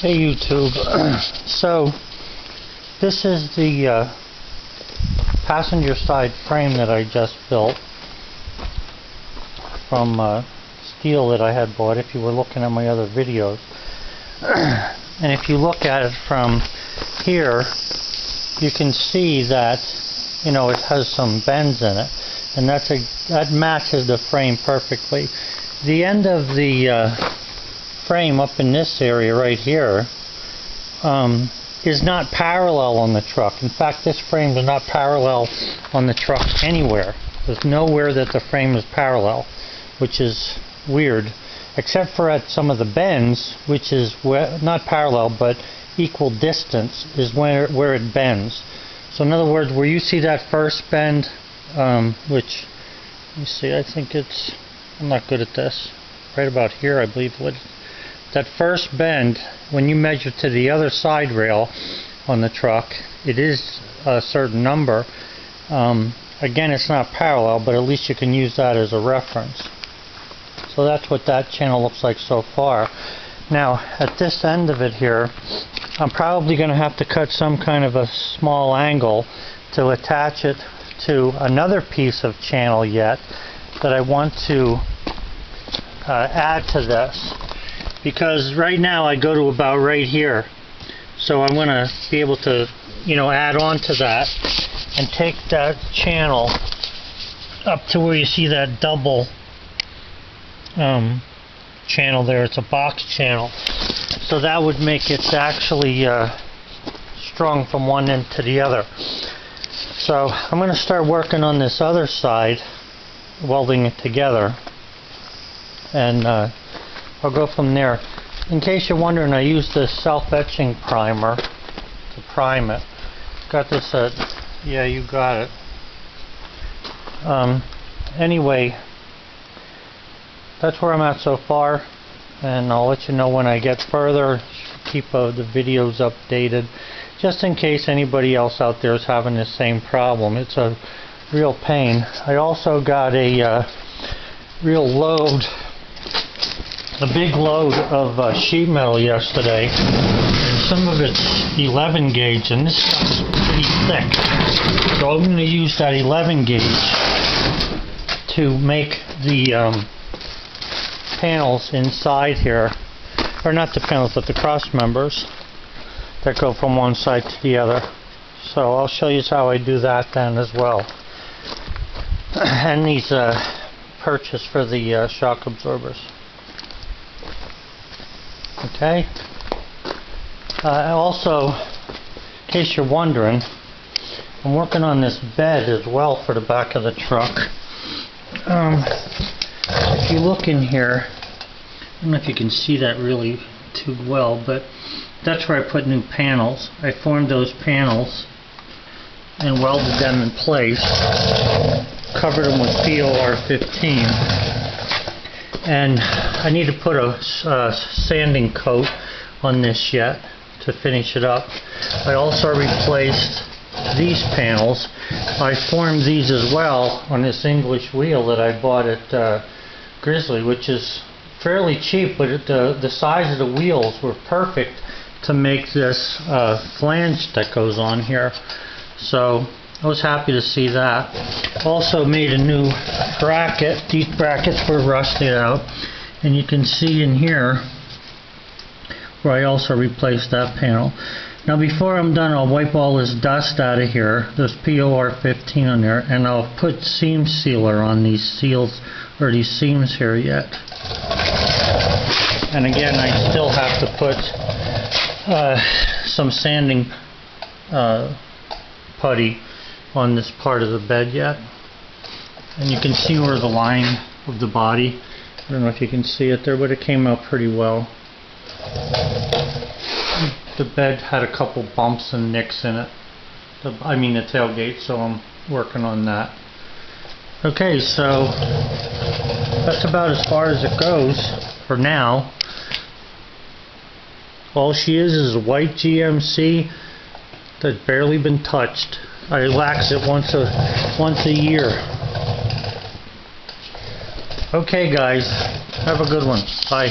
Hey YouTube, so this is the passenger side frame that I just built from steel that I had bought, if you were looking at my other videos. And if you look at it from here, you can see that, you know, it has some bends in it, and that matches the frame perfectly. The end of the frame up in this area right here is not parallel on the truck. In fact, this frame is not parallel on the truck anywhere. There's nowhere that the frame is parallel, which is weird, except for at some of the bends, which is not parallel but equal distance is where it bends. So in other words, where you see that first bend, which, let me see, I think it's, I'm not good at this, right about here I believe. That first bend, when you measure to the other side rail on the truck, it is a certain number. Again, it's not parallel, but at least you can use that as a reference. So that's what that channel looks like so far. Now, at this end of it here, I'm probably going to have to cut some kind of a small angle to attach it to another piece of channel yet that I want to add to this. Because right now I go to about right here, so I'm going to be able to, you know, add on to that and take that channel up to where you see that double channel there. It's a box channel, so that would make it actually strung from one end to the other. So I'm going to start working on this other side, welding it together, and I'll go from there. In case you're wondering, I used this self-etching primer to prime it. Got this at, yeah, you got it. Anyway, that's where I'm at so far, and I'll let you know when I get further. Keep the videos updated, just in case anybody else out there is having the same problem. It's a real pain. I also got a real load, a big load of sheet metal yesterday, and some of it's 11 gauge, and this stuff's pretty thick. So I'm going to use that 11 gauge to make the panels inside here, or not the panels, but the cross members that go from one side to the other. So I'll show you how I do that then as well. And these purchase for the shock absorbers. Okay. Also, in case you're wondering, I'm working on this bed as well for the back of the truck. If you look in here, I don't know if you can see that really too well, but that's where I put new panels. I formed those panels and welded them in place, covered them with POR 15. And I need to put a sanding coat on this yet to finish it up. I also replaced these panels. I formed these as well on this English wheel that I bought at Grizzly, which is fairly cheap, but the size of the wheels were perfect to make this flange that goes on here. So I was happy to see that. Also made a new bracket. These brackets were rusted out, and you can see in here where I also replaced that panel. Now before I'm done, I'll wipe all this dust out of here. There's POR 15 on there, and I'll put seam sealer on these seals, or these seams here yet. And again, I still have to put some sanding putty on this part of the bed yet. And you can see where the line of the body, I don't know if you can see it there, but it came out pretty well. The bed had a couple bumps and nicks in it. I mean the tailgate, so I'm working on that. Okay, so that's about as far as it goes for now. All she is a white GMC that's barely been touched. I wax it once a year. Okay guys, have a good one. Bye.